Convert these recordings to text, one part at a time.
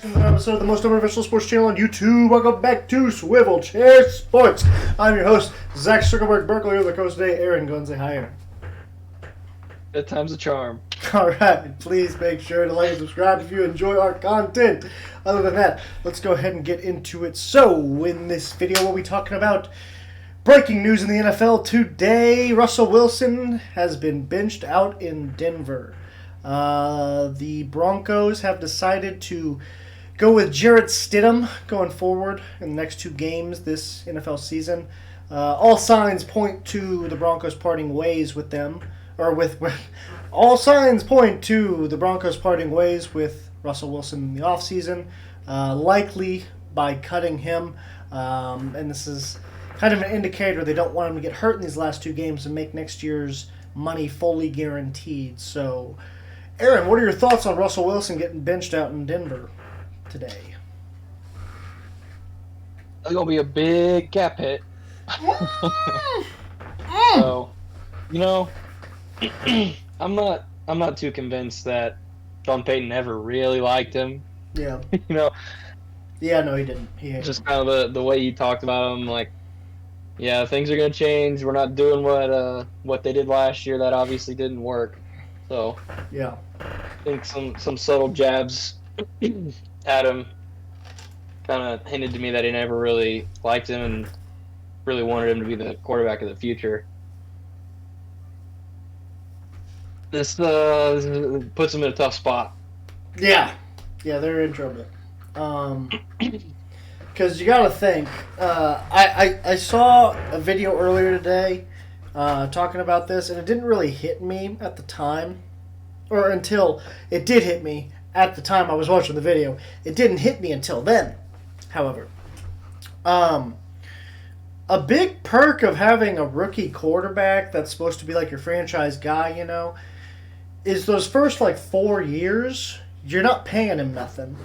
back to another episode of the most unofficial sports channel on YouTube. Welcome back to Swivel Chair Sports. I'm your host, Zach Zuckerberg Berkeley, with the coach today, Aaron. Go and say hi, Aaron. Good time's a charm. Alright, please make sure to like and subscribe if you enjoy our content. Other than that, let's go ahead and get into it. So, in this video, we'll be talking about breaking news in the NFL today. Russell Wilson has been benched out in Denver. The Broncos have decided to go with Jarrett Stidham going forward in the next two games this NFL season. All signs point to the Broncos parting ways with them, or with all signs point to the Broncos parting ways with Russell Wilson in the offseason, likely by cutting him. And this is kind of an indicator they don't want him to get hurt in these last two games and make next year's money fully guaranteed. So, Aaron, what are your thoughts on Russell Wilson getting benched out in Denver today? It's gonna be a big cap hit. So, I'm not too convinced that Sean Payton ever really liked him. Yeah. Yeah, no, he didn't. He just kind of the way he talked about him, like, yeah, things are gonna change. We're not doing what they did last year. That obviously didn't work. So yeah, I think some subtle jabs at him kind of hinted to me that he never really liked him and really wanted him to be the quarterback of the future. This puts him in a tough spot. Yeah, they're in trouble. Because you got to think. I saw a video earlier today talking about this, and it didn't really hit me at the time, or until it did hit me at the time I was watching the video. It didn't hit me until then, however. A big perk of having a rookie quarterback that's supposed to be like your franchise guy, is those first 4 years, you're not paying him nothing.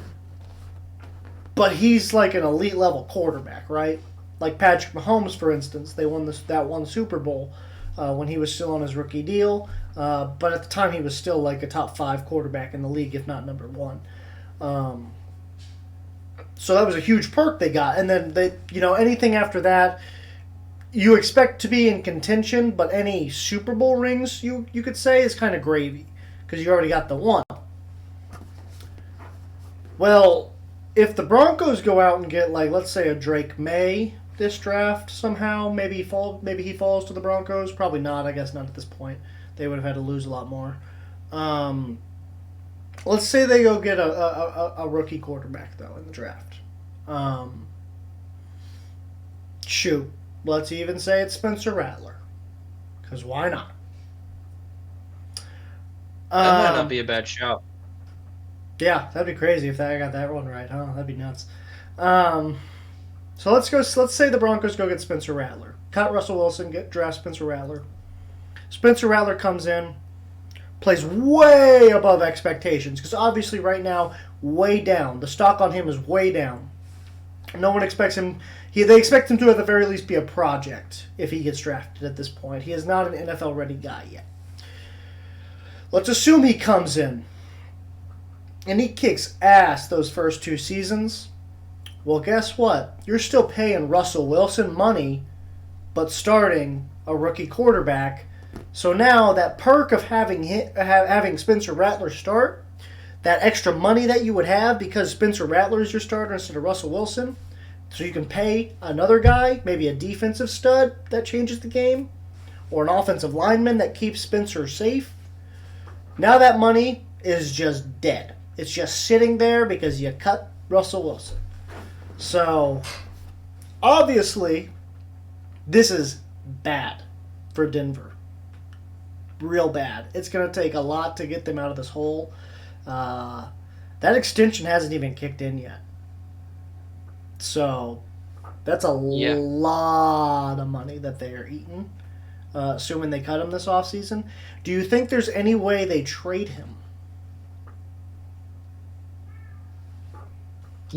But he's like an elite level quarterback, right? Like Patrick Mahomes, for instance. They won that one Super Bowl when he was still on his rookie deal. But at the time, he was still like a top 5 quarterback in the league, if not number 1. So that was a huge perk they got. And then anything after that, you expect to be in contention, but any Super Bowl rings, you could say, is kind of gravy because you already got the one. Well, if the Broncos go out and get, let's say, a Drake May this draft somehow, maybe he falls to the Broncos. Probably not. I guess not at this point. They would have had to lose a lot more. Let's say they go get a rookie quarterback, though, in the draft. Shoot. Let's even say it's Spencer Rattler. Because why not? That might not be a bad shout. Yeah, that'd be crazy if I got that one right, huh? That'd be nuts. So let's say the Broncos go get Spencer Rattler. Cut Russell Wilson, draft Spencer Rattler. Spencer Rattler comes in, plays way above expectations, because obviously right now, way down. The stock on him is way down. No one expects him. They expect him to at the very least be a project if he gets drafted at this point. He is not an NFL-ready guy yet. Let's assume he comes in and he kicks ass those first 2 seasons. Well, guess what? You're still paying Russell Wilson money, but starting a rookie quarterback. So now that perk of having Spencer Rattler start, that extra money that you would have because Spencer Rattler is your starter instead of Russell Wilson, so you can pay another guy, maybe a defensive stud that changes the game, or an offensive lineman that keeps Spencer safe. Now that money is just dead. It's just sitting there because you cut Russell Wilson. So, obviously, this is bad for Denver. Real bad. It's going to take a lot to get them out of this hole. That extension hasn't even kicked in yet. So, that's a lot of money that they are eating, assuming they cut him this offseason. Do you think there's any way they trade him?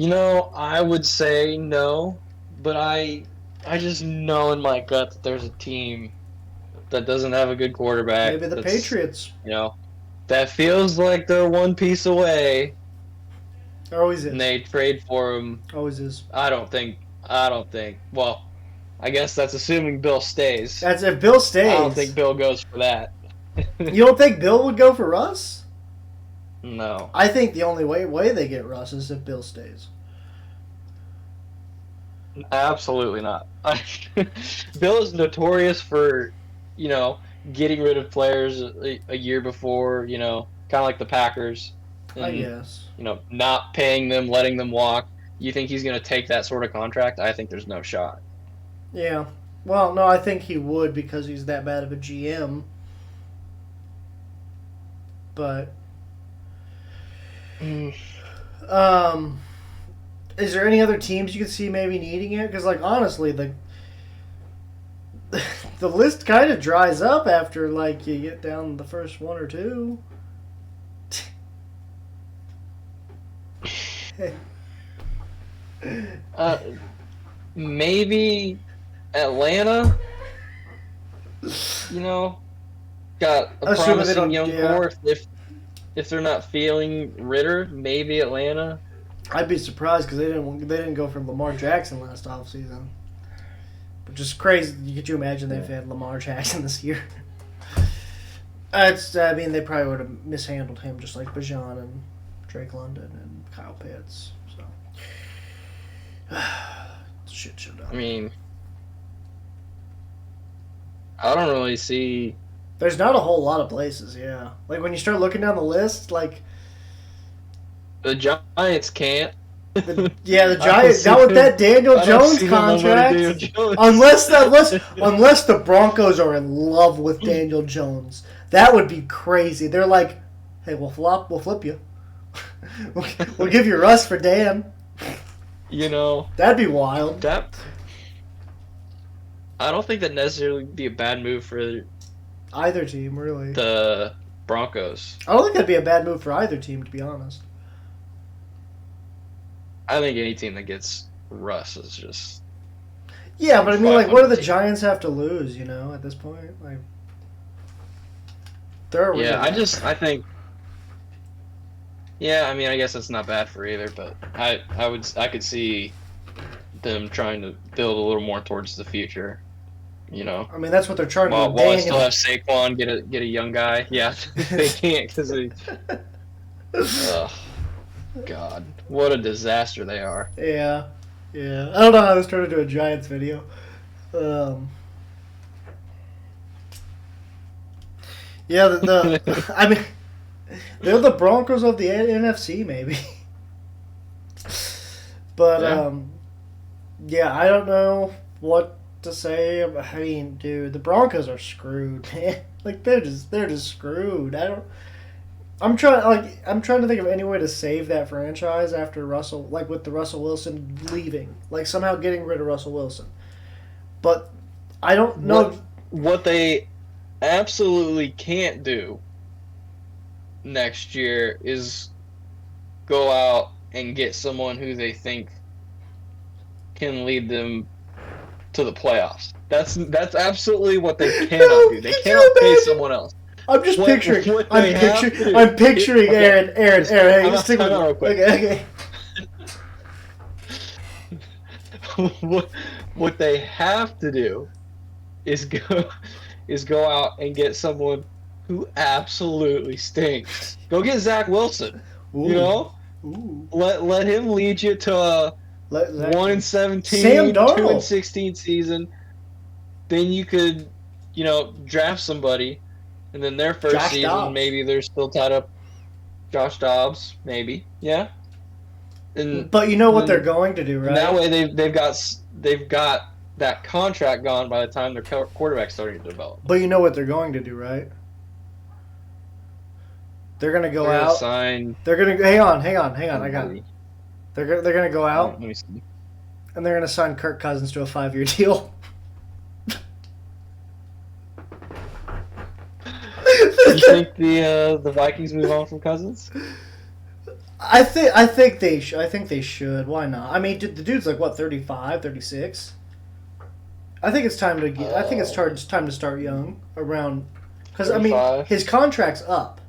I would say no, but I just know in my gut that there's a team that doesn't have a good quarterback. Maybe the Patriots. That feels like they're one piece away Always is. and they trade for him. Always is. I don't think. Well, I guess that's assuming Bill stays. That's if Bill stays. I don't think Bill goes for that. You don't think Bill would go for Russ? No. I think the only way they get Russ is if Bill stays. Absolutely not. Bill is notorious for, getting rid of players a year before, kind of like the Packers. And, I guess. Not paying them, letting them walk. You think he's going to take that sort of contract? I think there's no shot. Yeah. Well, no, I think he would because he's that bad of a GM. But, is there any other teams you could see maybe needing it? Because, like, honestly, the list kind of dries up after, like, you get down the first one or two. Maybe Atlanta. Got a promising young core. If they're not feeling Ritter, maybe Atlanta. I'd be surprised because they didn't go for Lamar Jackson last offseason. Which is crazy. Could you imagine they've had Lamar Jackson this year? They probably would have mishandled him just like Bijan and Drake London and Kyle Pitts. So, it's a shit show down. I mean, I don't really see. There's not a whole lot of places, yeah. Like when you start looking down the list, like the Giants can't. The Giants. Not with that Daniel Jones contract. Unless the Broncos are in love with Daniel Jones, that would be crazy. They're like, hey, we'll flip you. we'll give you Russ for Dan. That'd be wild. I don't think that necessarily would be a bad move for either team, really. The Broncos. I don't think that'd be a bad move for either team, to be honest. I think any team that gets Russ is just. Yeah, but I mean, like, what do the Giants have to lose? At this point, like, they're. Yeah, I think. Yeah, I mean, I guess that's not bad for either, but I could see them trying to build a little more towards the future. I mean, that's what they're trying to do. While I still have Saquon, get a young guy. Yeah, they can't because they. God, what a disaster they are. Yeah. I don't know how this turned into a Giants video. I mean, they're the Broncos of the NFC, maybe. But I don't know what to say. I mean, dude, the Broncos are screwed, man. Like they're just screwed. I'm trying to think of any way to save that franchise after Russell, like with the Russell Wilson leaving, like somehow getting rid of Russell Wilson. But I don't know what they absolutely can't do next year is go out and get someone who they think can lead them to the playoffs. That's absolutely what they cannot do. They cannot pay someone else. I'm just picturing. I'm picturing Aaron. Hey, just stick with me. Okay. What they have to do is go out and get someone who absolutely stinks. Go get Zach Wilson. Ooh. Let him lead you to a 1-17, 2-16 season. Then you could, draft somebody. And then their first season, Dobbs. maybe they're still tied up. Josh Dobbs, maybe, yeah. But you know what they're going to do, right? That way, they've got that contract gone by the time their quarterback's starting to develop. But you know what they're going to do, right? They're going to go out. They're going to hang on. I got it. They're going to go out. Let me see. And they're going to sign Kirk Cousins to a 5-year deal. You think the Vikings move on from Cousins? I think they should. Why not? I mean, the dude's like what, 35, 36? I think it's time to get. I think it's time to start young around, because I mean his contract's up,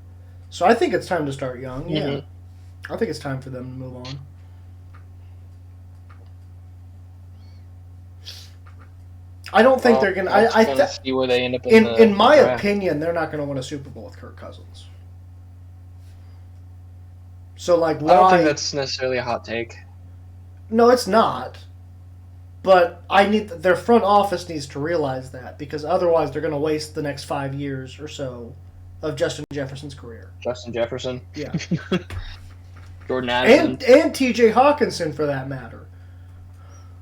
so I think it's time to start young. Yeah, I think it's time for them to move on. I don't think they're gonna. Gonna see where they end up in my draft. opinion, they're not gonna win a Super Bowl with Kirk Cousins. So like, why? I don't think that's necessarily a hot take. No, it's not. But their front office needs to realize that, because otherwise they're gonna waste the next 5 years or so of Justin Jefferson's career. Justin Jefferson. Yeah. Jordan Addison. And T.J. Hawkinson, for that matter.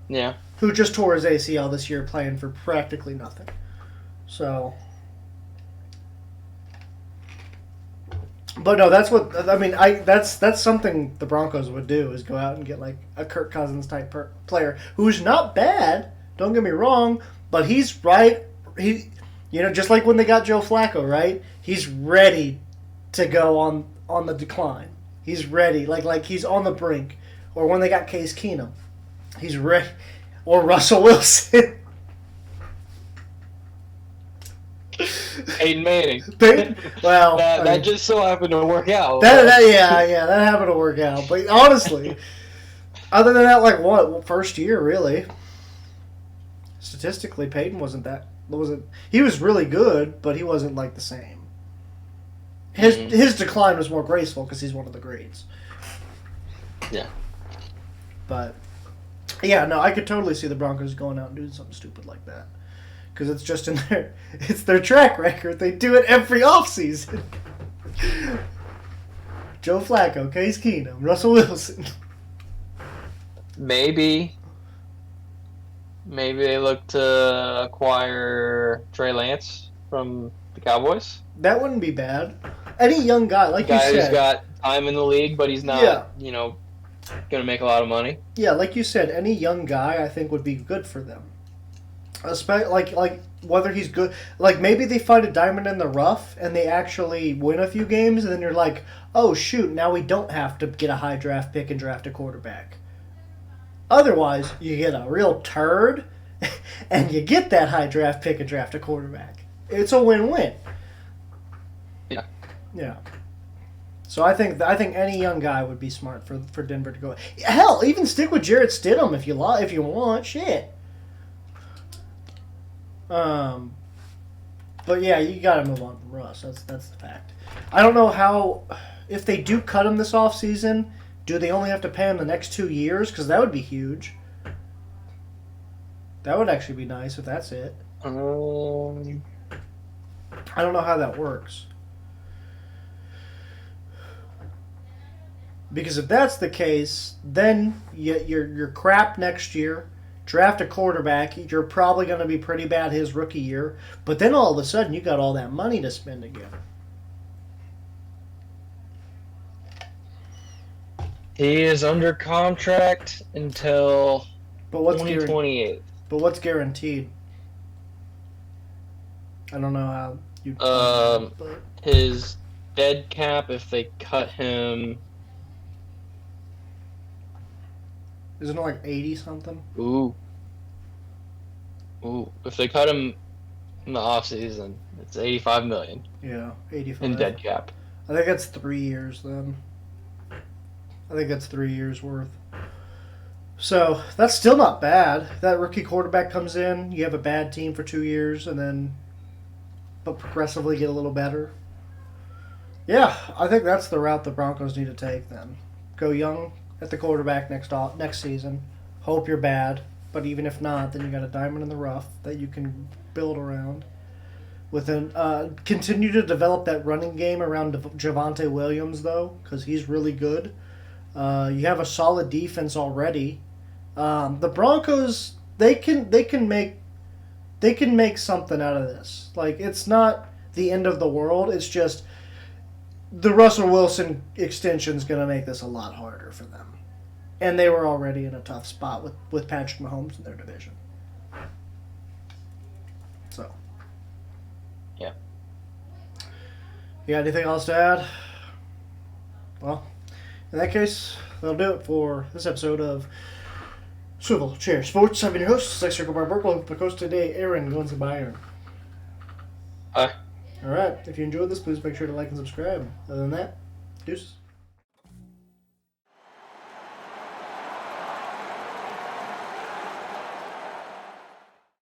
Yeah. Who just tore his ACL this year playing for practically nothing. So. But no, that's what I mean. That's something the Broncos would do, is go out and get like a Kirk Cousins type player who's not bad. Don't get me wrong, but he's right. Just like when they got Joe Flacco, right? He's ready to go on the decline. He's ready, like he's on the brink. Or when they got Case Keenum, he's ready. Or Russell Wilson. Peyton Manning. Well, that just so happened to work out. That happened to work out. But honestly, other than that, like first year really. Statistically, Peyton wasn't. He was really good, but he wasn't like the same. His decline was more graceful because he's one of the greats. Yeah. But yeah, no, I could totally see the Broncos going out and doing something stupid like that. Because it's just it's their track record. They do it every offseason. Joe Flacco, Case Keenum, Russell Wilson. Maybe they look to acquire Trey Lance from the Cowboys. That wouldn't be bad. Any young guy, like you said. Guy who's got time in the league, but he's not, going to make a lot of money. Yeah, like you said, any young guy I think would be good for them. Especially, like whether he's good. Like maybe they find a diamond in the rough and they actually win a few games, and then you're like, oh shoot, now we don't have to get a high draft pick and draft a quarterback. Otherwise, you get a real turd, and you get that high draft pick and draft a quarterback. It's a win-win. Yeah. Yeah. So I think any young guy would be smart for Denver to go. Hell, even stick with Jarrett Stidham if you want. Shit. But yeah, you got to move on from Russ. That's the fact. I don't know how, if they do cut him this offseason, do they only have to pay him the next 2 years? Because that would be huge. That would actually be nice if that's it. I don't know how that works. Because if that's the case, then you're crap next year. Draft a quarterback. You're probably going to be pretty bad his rookie year. But then all of a sudden, you got all that money to spend again. He is under contract until 2028. But what's guaranteed? I don't know how you. His dead cap, if they cut him. Isn't it like 80 something? Ooh. If they cut him in the offseason, it's $85 million. Yeah, 85. In dead cap. I think that's 3 years then. I think that's 3 years worth. So that's still not bad. That rookie quarterback comes in, you have a bad team for 2 years, but progressively get a little better. Yeah, I think that's the route the Broncos need to take then. Go young at the quarterback next season. Hope you're bad, but even if not, then you got a diamond in the rough that you can build around. Continue to develop that running game around Javonte Williams though, because he's really good. You have a solid defense already. The Broncos, they can make something out of this. Like, it's not the end of the world. It's just the Russell Wilson extension is going to make this a lot harder for them. And they were already in a tough spot with Patrick Mahomes in their division. So. Yeah. You got anything else to add? Well, in that case, that'll do it for this episode of Swivel Chair Sports. I've been your host, Sex Circle Bar Berkeley. My host today, Aaron, going to Bayern. Hi. Alright, if you enjoyed this, please make sure to like and subscribe. Other than that, deuces.